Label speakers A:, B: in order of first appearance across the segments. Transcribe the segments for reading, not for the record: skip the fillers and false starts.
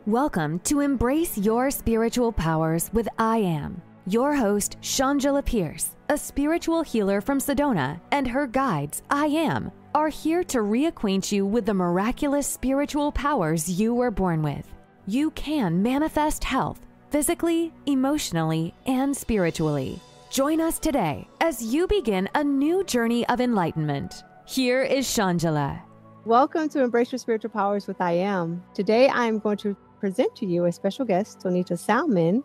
A: Welcome to Embrace Your Spiritual Powers with I Am. Your host, Shangela Pierce, a spiritual healer from Sedona, and her guides, I Am, are here to reacquaint you with the miraculous spiritual powers you were born with. You can manifest health, physically, emotionally, and spiritually. Join us today as you begin a new journey of enlightenment. Here is Shangela.
B: Welcome to Embrace Your Spiritual Powers with I Am. Today I am going to present to you a special guest, Tonita Salmon,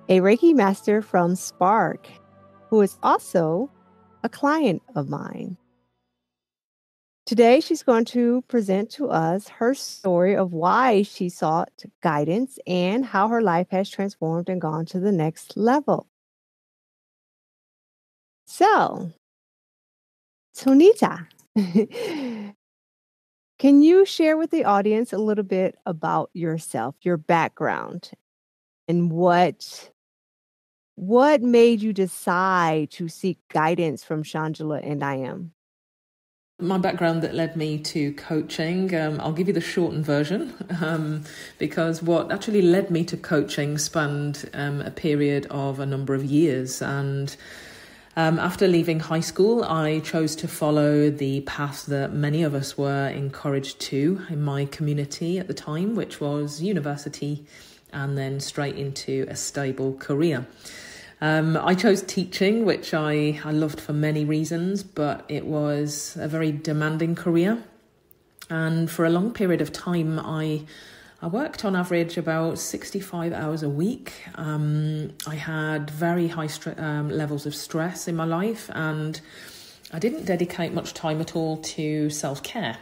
B: a Reiki master from Spark, who is also a client of mine. Today she's going to present to us her story of why she sought guidance and how her life has transformed and gone to the next level. So, Tonita, can you share with the audience a little bit about yourself, your background, and what made you decide to seek guidance from Shangela and I Am?
C: My background that led me to coaching, I'll give you the shortened version, because what actually led me to coaching spanned a period of a number of years. And after leaving high school, I chose to follow the path that many of us were encouraged to in my community at the time, which was university and then straight into a stable career. I chose teaching, which I loved for many reasons, but it was a very demanding career. And for a long period of time, I worked on average about 65 hours a week. I had very high levels of stress in my life, and I didn't dedicate much time at all to self-care.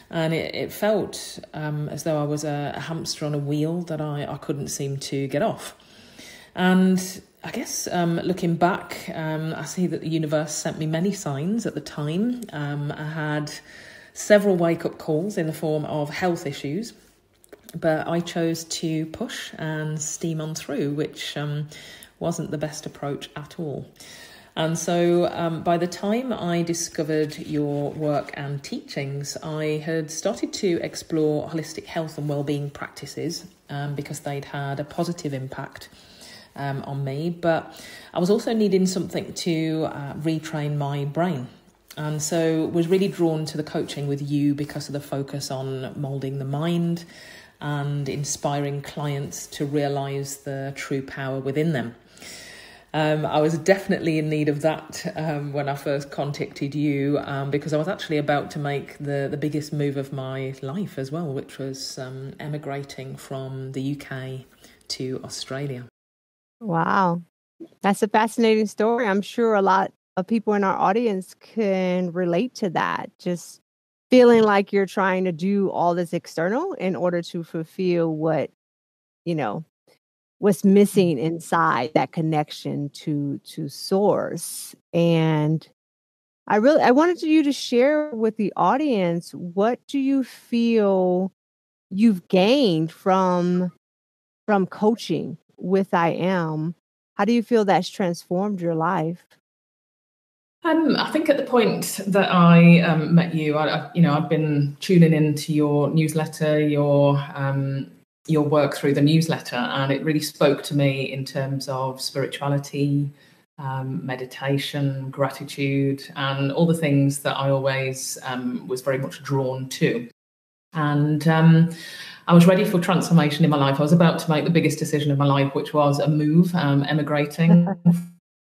C: And it felt as though I was a hamster on a wheel that I couldn't seem to get off. And I guess looking back, I see that the universe sent me many signs at the time. I had several wake-up calls in the form of health issues, but I chose to push and steam on through, which wasn't the best approach at all. And so by the time I discovered your work and teachings, I had started to explore holistic health and well-being practices because they'd had a positive impact on me. But I was also needing something to retrain my brain. And so was really drawn to the coaching with you because of the focus on moulding the mind and inspiring clients to realise the true power within them. I was definitely in need of that when I first contacted you, because I was actually about to make the biggest move of my life as well, which was emigrating from the UK to Australia.
B: Wow, that's a fascinating story. I'm sure a lot of people in our audience can relate to that. Just feeling like you're trying to do all this external in order to fulfill what, what's missing inside, that connection to source. And I wanted you to share with the audience, what do you feel you've gained from coaching with I Am? How do you feel that's transformed your life?
C: I think at the point that I met you, I've been tuning into your newsletter, your work through the newsletter, and it really spoke to me in terms of spirituality, meditation, gratitude, and all the things that I always was very much drawn to. And I was ready for transformation in my life. I was about to make the biggest decision of my life, which was a move, emigrating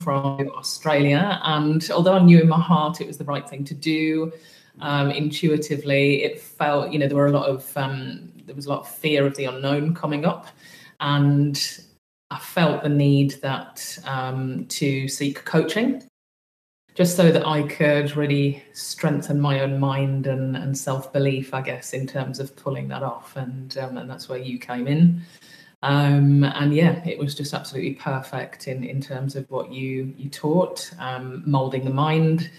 C: from Australia. And although I knew in my heart it was the right thing to do, intuitively it felt, there was a lot of fear of the unknown coming up, and I felt the need that to seek coaching, just so that I could really strengthen my own mind and self-belief, I guess, in terms of pulling that off. And that's where you came in. And yeah, it was just absolutely perfect in terms of what you taught, moulding the mind,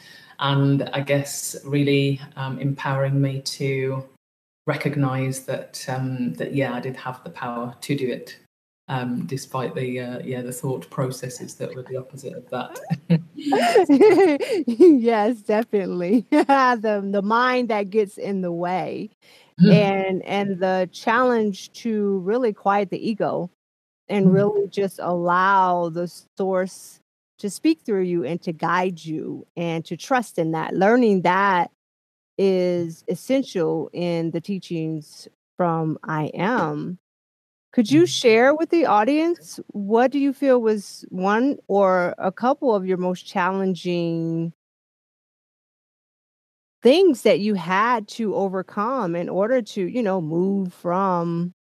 C: and I guess really empowering me to recognise that I did have the power to do it, despite the thought processes that were the opposite of that.
B: Yes, definitely. The mind that gets in the way. and the challenge to really quiet the ego and really just allow the source to speak through you and to guide you and to trust in that. Learning that is essential in the teachings from I Am. Could you share with the audience, what do you feel was one or a couple of your most challenging things that you had to overcome in order to, move from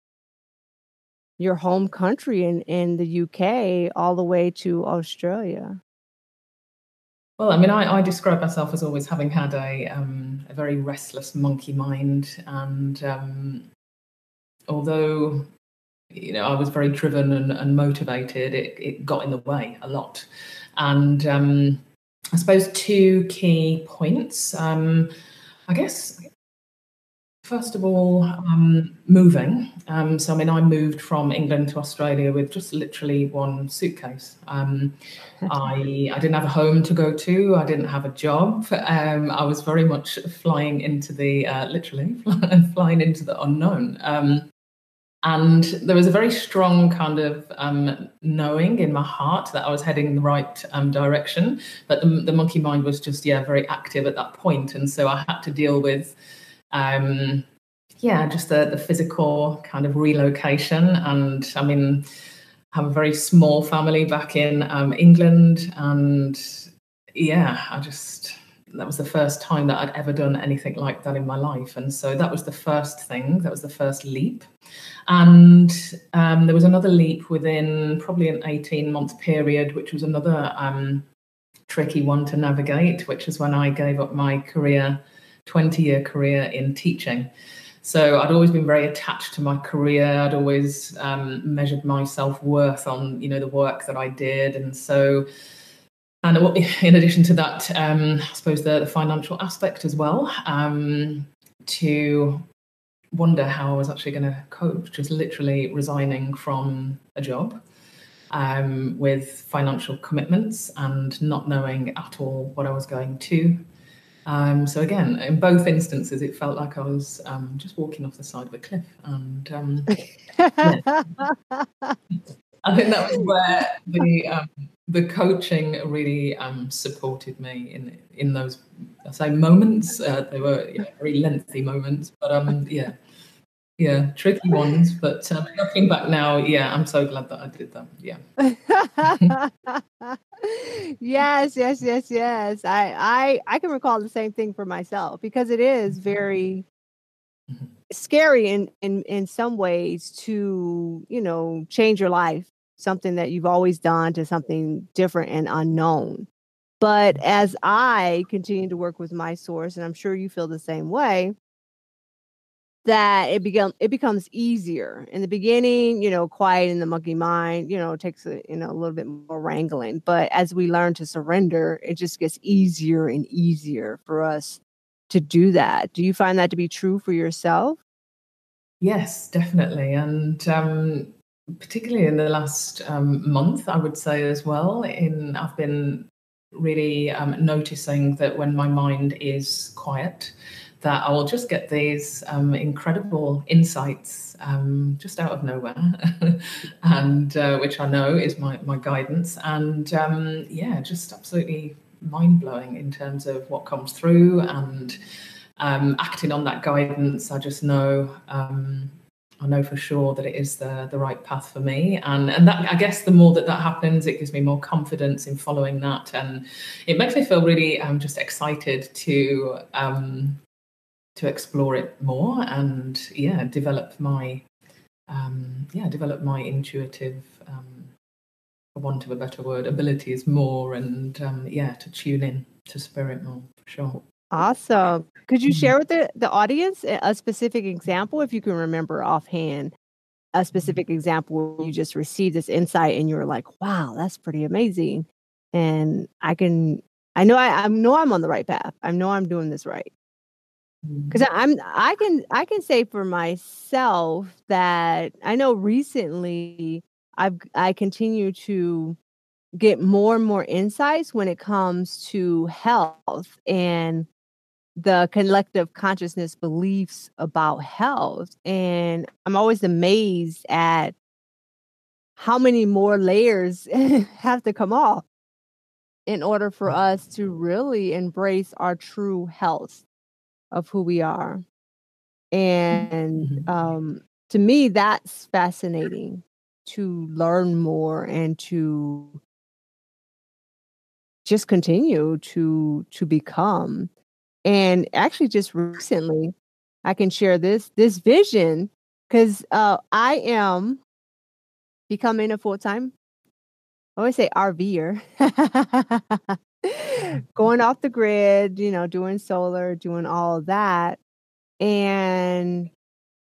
B: your home country in the UK all the way to Australia?
C: Well, I mean, I describe myself as always having had a very restless monkey mind, and although I was very driven and motivated, it got in the way a lot. And I suppose two key points. I guess first of all, moving. So I mean, I moved from England to Australia with just literally one suitcase. I didn't have a home to go to. I didn't have a job. I was very much flying into the literally flying into the unknown. And there was a very strong kind of knowing in my heart that I was heading in the right direction. But the monkey mind was just, very active at that point. And so I had to deal with, just the physical kind of relocation. And I mean, I have a very small family back in England. And that was the first time that I'd ever done anything like that in my life. And so that was the first thing, that was the first leap. And there was another leap within probably an 18-month period, which was another tricky one to navigate, which is when I gave up my 20-year career in teaching. So I'd always been very attached to my career. I'd always measured my self-worth on, the work that I did. And so, and in addition to that, I suppose the financial aspect as well, to wonder how I was actually going to cope, just literally resigning from a job with financial commitments and not knowing at all what I was going to. So again, in both instances, it felt like I was just walking off the side of a cliff. And I think that was where the coaching really supported me in those, I say, moments. They were very lengthy moments, but tricky ones. But looking back now, I'm so glad that I did that.
B: Yes. I can recall the same thing for myself, because it is very scary in some ways to, change your life, something that you've always done, to something different and unknown. But as I continue to work with my source, and I'm sure you feel the same way, that it becomes easier. In the beginning, quiet in the monkey mind, it takes a little bit more wrangling. But as we learn to surrender, it just gets easier and easier for us to do that. Do you find that to be true for yourself?
C: Yes, definitely. And particularly in the last month, I would say as well, I've been really noticing that when my mind is quiet, that I will just get these incredible insights just out of nowhere, and which I know is my guidance. And just absolutely mind-blowing in terms of what comes through, and acting on that guidance. I just know, I know for sure that it is the right path for me. And that, I guess, the more that happens, it gives me more confidence in following that. And it makes me feel really just excited to explore it more, and develop my intuitive, for want of a better word, abilities more, and to tune in to spirit more, for sure.
B: Awesome. Could you share with the audience a specific example, if you can remember offhand, a specific example where you just received this insight and you were like, wow, that's pretty amazing. And I know I'm on the right path. I know I'm doing this right. Because I can say for myself that I know recently I continue to get more and more insights when it comes to health. And the collective consciousness beliefs about health. And I'm always amazed at how many more layers have to come off in order for us to really embrace our true health of who we are. And to me, that's fascinating to learn more and to just continue to become. And actually, just recently, I can share this vision because I am becoming a full-time, I always say RVer, going off the grid, doing solar, doing all of that, and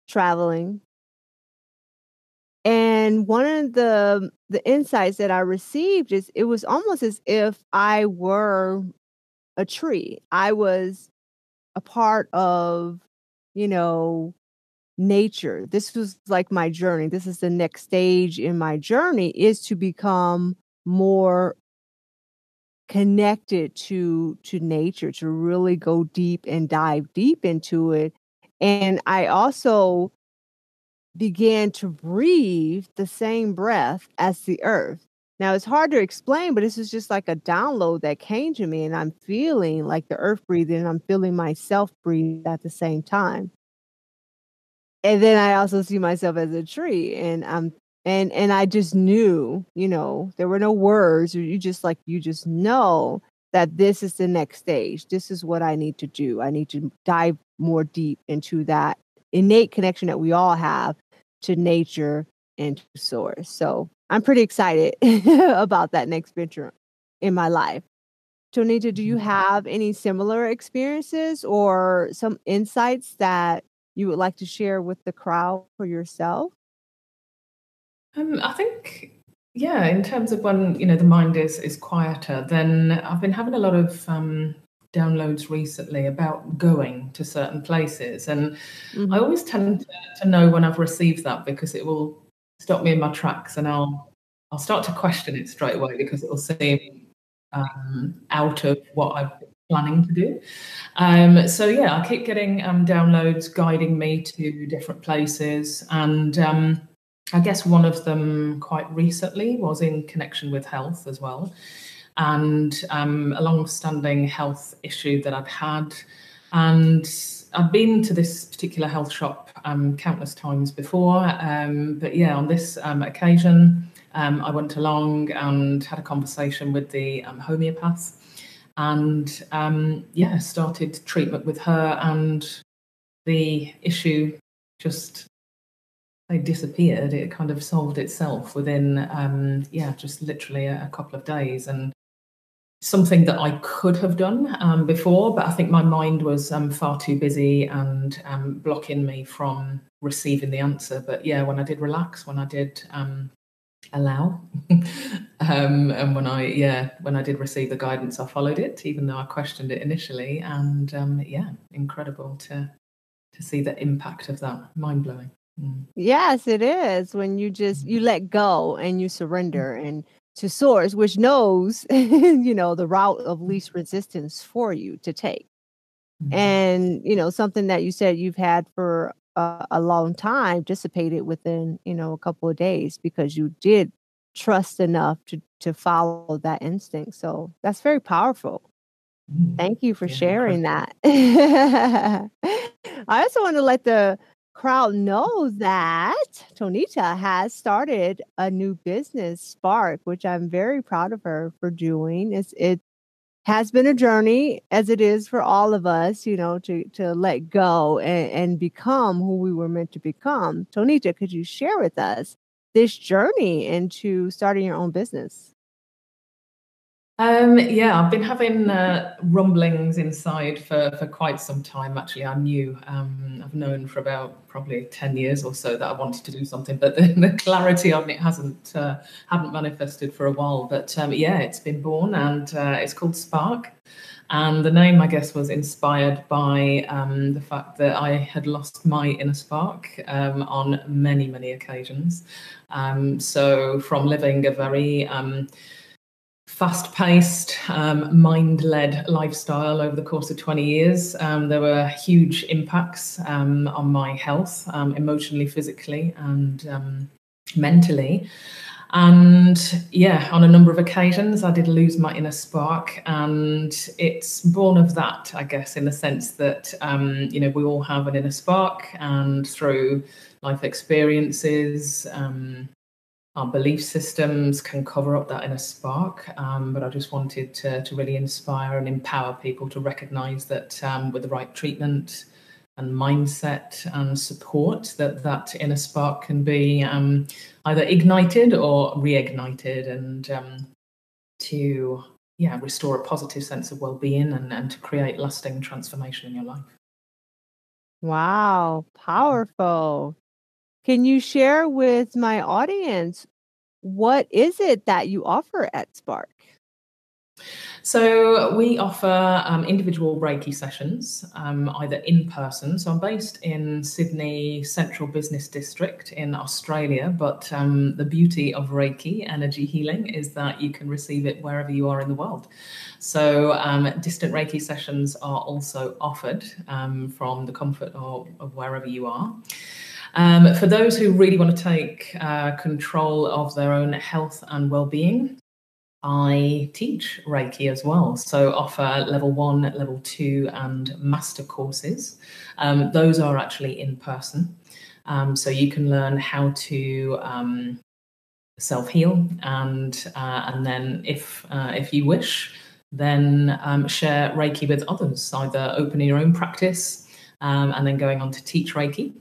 B: traveling. And one of the insights that I received is it was almost as if I were a tree. I was a part of, nature. This was like my journey. This is the next stage in my journey, is to become more connected to nature, to really go deep and dive deep into it. And I also began to breathe the same breath as the earth. Now it's hard to explain, but this is just like a download that came to me, and I'm feeling like the earth breathing, and I'm feeling myself breathe at the same time. And then I also see myself as a tree, and I just knew, there were no words, or you just know that this is the next stage. This is what I need to do. I need to dive more deep into that innate connection that we all have to nature and to source. So I'm pretty excited about that next venture in my life. Tonita, do you have any similar experiences or some insights that you would like to share with the crowd for yourself?
C: I think, in terms of when, the mind is quieter, then I've been having a lot of downloads recently about going to certain places. And I always tend to know when I've received that, because it will stop me in my tracks, and I'll start to question it straight away, because it will seem out of what I've been planning to do. I keep getting downloads guiding me to different places. And I guess one of them quite recently was in connection with health as well, and a long-standing health issue that I've had. And I've been to this particular health shop countless times before, but on this occasion, I went along and had a conversation with the homeopath, and started treatment with her, and the issue just disappeared. It kind of solved itself within just literally a couple of days. And something that I could have done before, but I think my mind was far too busy and blocking me from receiving the answer. But when I did relax, when I did allow, and when I did receive the guidance, I followed it, even though I questioned it initially. And incredible to see the impact of that. Mind-blowing.
B: Yes, it is. When you let go and you surrender and to source, which knows, the route of least resistance for you to take. And, something that you said you've had for a long time dissipated within, a couple of days, because you did trust enough to follow that instinct. So that's very powerful. Thank you for sharing that. I also want to let the crowd know that Tonita has started a new business, Spark, which I'm very proud of her for doing. It has been a journey, as it is for all of us, to let go and become who we were meant to become. Tonita, could you share with us this journey into starting your own business?
C: I've been having rumblings inside for quite some time. Actually, I've known for about probably 10 years or so that I wanted to do something, but the clarity on it hadn't manifested for a while. But it's been born, and it's called Spark. And the name, I guess, was inspired by the fact that I had lost my inner spark on many, many occasions. So from living a very fast-paced, mind-led lifestyle over the course of 20 years. There were huge impacts on my health, emotionally, physically, and mentally. And yeah, on a number of occasions, I did lose my inner spark, and it's born of that, I guess, in the sense that, we all have an inner spark, and through life experiences, our belief systems can cover up that inner spark. But I just wanted to really inspire and empower people to recognize that with the right treatment and mindset and support, that inner spark can be either ignited or reignited, and to restore a positive sense of well-being and to create lasting transformation in your life.
B: Wow, powerful. Can you share with my audience, what is it that you offer at Spark?
C: So we offer individual Reiki sessions, either in person. So I'm based in Sydney Central Business District in Australia, but the beauty of Reiki, energy healing, is that you can receive it wherever you are in the world. So distant Reiki sessions are also offered from the comfort of wherever you are. For those who really want to take control of their own health and well-being, I teach Reiki as well, so offer level 1, level 2 and master courses. Those are actually in person. So you can learn how to self-heal, and then if you wish, then share Reiki with others, either opening your own practice and then going on to teach Reiki.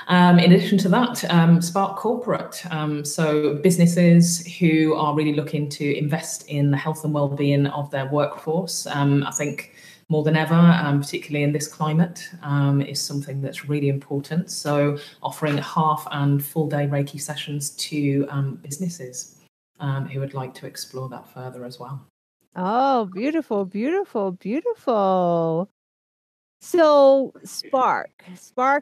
C: In addition to that, Spark Corporate, so businesses who are really looking to invest in the health and well-being of their workforce, I think more than ever, particularly in this climate, is something that's really important. So offering half and full day Reiki sessions to businesses who would like to explore that further as well.
B: Oh, beautiful, beautiful, beautiful. So Spark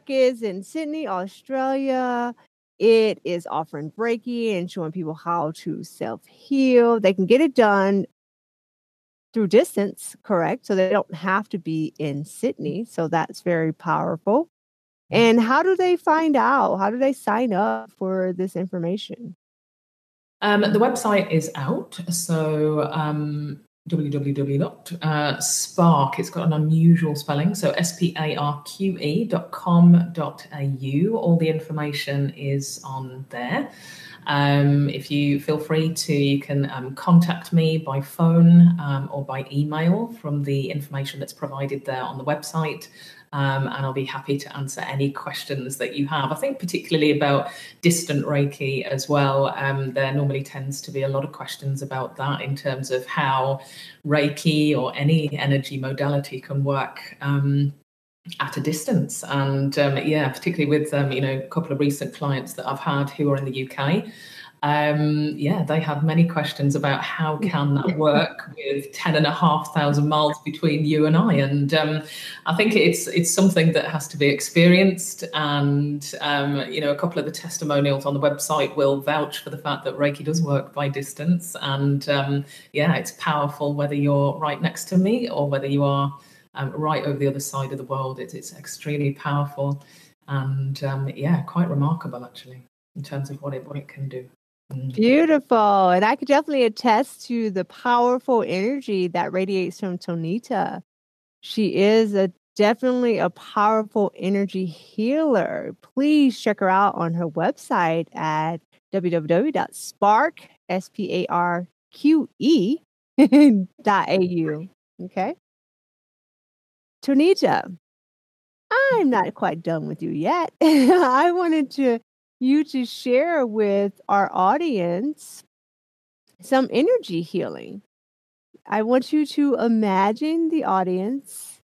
B: is in Sydney, Australia. It is offering Reiki and showing people how to self-heal. They can get it done through distance, correct? So they don't have to be in Sydney. So that's very powerful. And how do they find out? How do they sign up for this information?
C: The website is out. So www.spark, it's got an unusual spelling, so sparque.com.au. All the information is on there. If you feel free to, you can contact me by phone or by email from the information that's provided there on the website. And I'll be happy to answer any questions that you have. I think particularly about distant Reiki as well. There normally tends to be a lot of questions about that in terms of how Reiki or any energy modality can work at a distance. And particularly with a couple of recent clients that I've had who are in the UK. They had many questions about how can that work with 10,500 miles between you and I. And I think it's something that has to be experienced. And, a couple of the testimonials on the website will vouch for the fact that Reiki does work by distance. And it's powerful whether you're right next to me or whether you are right over the other side of the world. It's extremely powerful and quite remarkable actually in terms of what it can do.
B: Beautiful. And I could definitely attest to the powerful energy that radiates from Tonita. She is definitely a powerful energy healer. Please check her out on her website at www.sparque.au. Okay. Tonita, I'm not quite done with you yet. I wanted you to share with our audience some energy healing. I want you to imagine the audience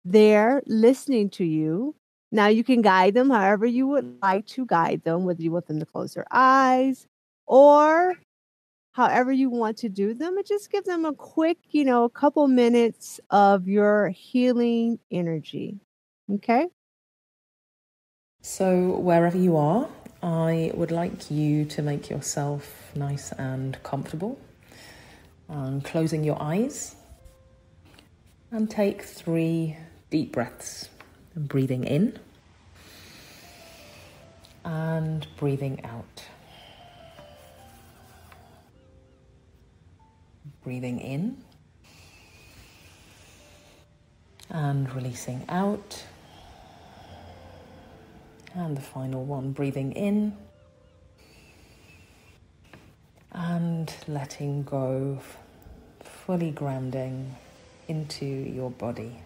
B: there listening to you. Now you can guide them however you would like to guide them, whether you want them to close their eyes or however you want to do them, and just give them a quick, a couple minutes of your healing energy. Okay?
C: So wherever you are, I would like you to make yourself nice and comfortable. And closing your eyes. And take 3 deep breaths. And breathing in. And breathing out. Breathing in. And releasing out. And the final one, breathing in. And letting go, fully grounding into your body.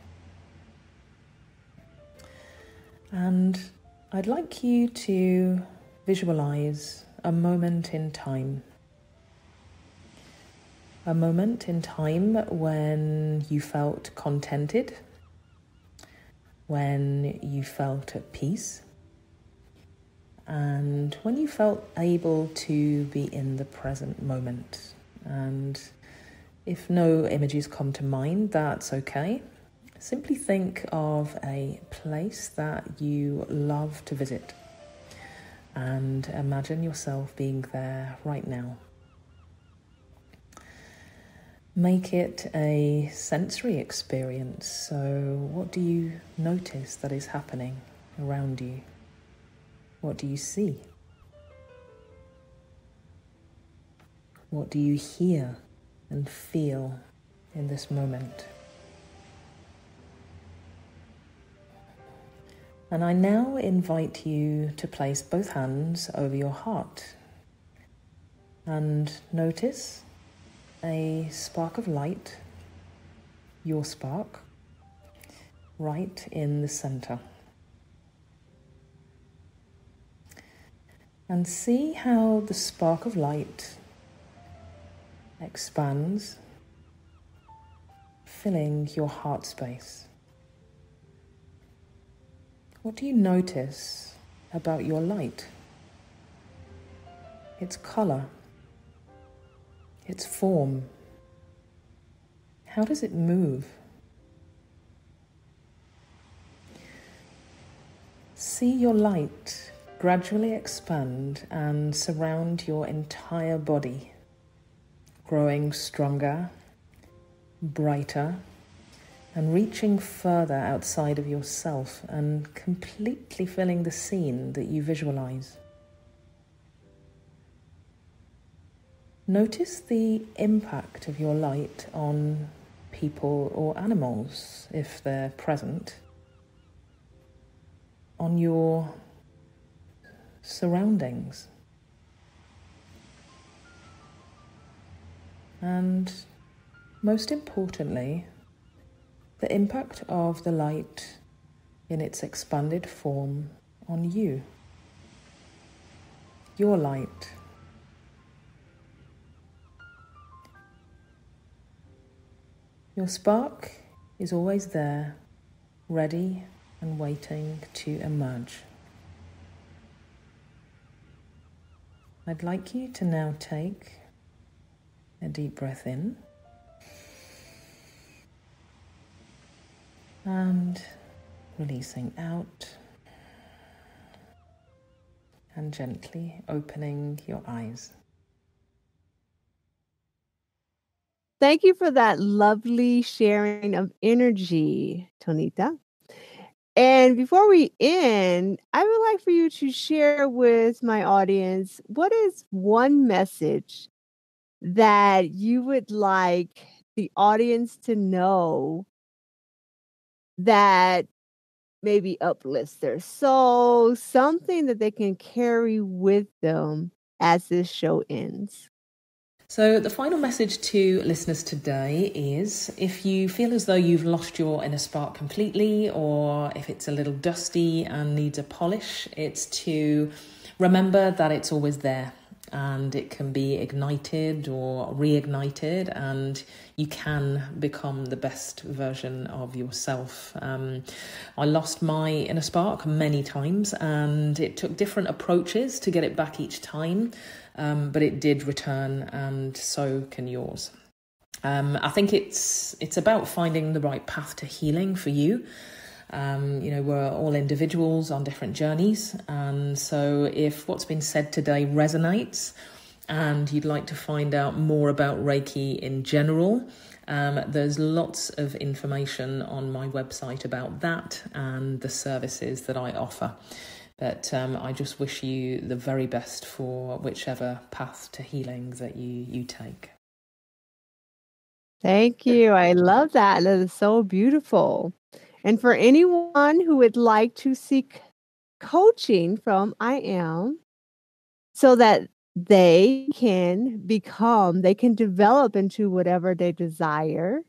C: And I'd like you to visualize a moment in time. A moment in time when you felt contented, when you felt at peace, and when you felt able to be in the present moment. And if no images come to mind, that's okay. Simply think of a place that you love to visit and imagine yourself being there right now. Make it a sensory experience. So what do you notice that is happening around you? What do you see? What do you hear and feel in this moment? And I now invite you to place both hands over your heart and notice a spark of light, your spark, right in the center. And see how the spark of light expands, filling your heart space. What do you notice about your light? Its color, its form. How does it move? See your light gradually expand and surround your entire body, growing stronger, brighter, and reaching further outside of yourself and completely filling the scene that you visualize. Notice the impact of your light on people or animals, if they're present, on your surroundings. And most importantly, the impact of the light in its expanded form on you, your light. Your spark is always there, ready and waiting to emerge. I'd like you to now take a deep breath in and releasing out and gently opening your eyes.
B: Thank you for that lovely sharing of energy, Tonita. And before we end, I would like for you to share with my audience, what is one message that you would like the audience to know that maybe uplifts their soul, something that they can carry with them as this show ends?
C: So the final message to listeners today is, if you feel as though you've lost your inner spark completely, or if it's a little dusty and needs a polish, it's to remember that it's always there and it can be ignited or reignited, and you can become the best version of yourself. I lost my inner spark many times and it took different approaches to get it back each time. But it did return, and so can yours. I think it's about finding the right path to healing for you. We're all individuals on different journeys, and so if what's been said today resonates and you'd like to find out more about Reiki in general, there's lots of information on my website about that and the services that I offer. But I just wish you the very best for whichever path to healing that you take.
B: Thank you. I love that. That is so beautiful. And for anyone who would like to seek coaching from I Am so that they can develop into whatever they desire,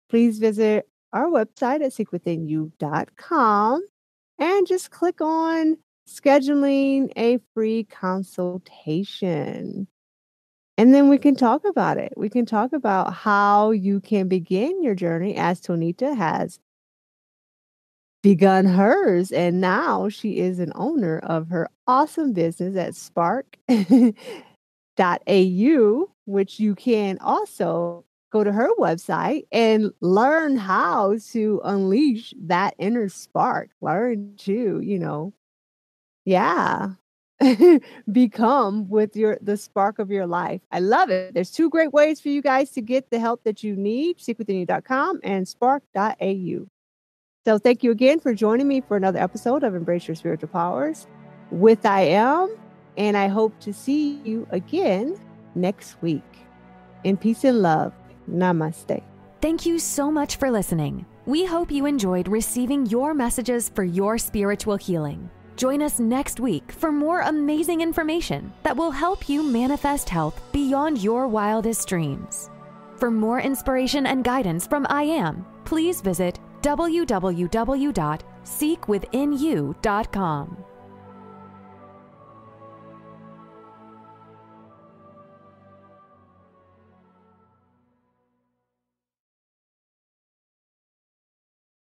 B: please visit our website at seekwithinyou.com and just click on scheduling a free consultation. And then we can talk about it. We can talk about how you can begin your journey, as Tonita has begun hers. And now she is an owner of her awesome business at spark.au, which you can also go to her website and learn how to unleash that inner spark. Learn to, become with the spark of your life. I love it. There's two great ways for you guys to get the help that you need: seekwithinyou.com and spark.au. So thank you again for joining me for another episode of Embrace Your Spiritual Powers with I Am, and I hope to see you again next week. In peace and love. Namaste.
A: Thank you so much for listening. We hope you enjoyed receiving your messages for your spiritual healing. Join us next week for more amazing information that will help you manifest health beyond your wildest dreams. For more inspiration and guidance from I Am, please visit www.seekwithinyou.com.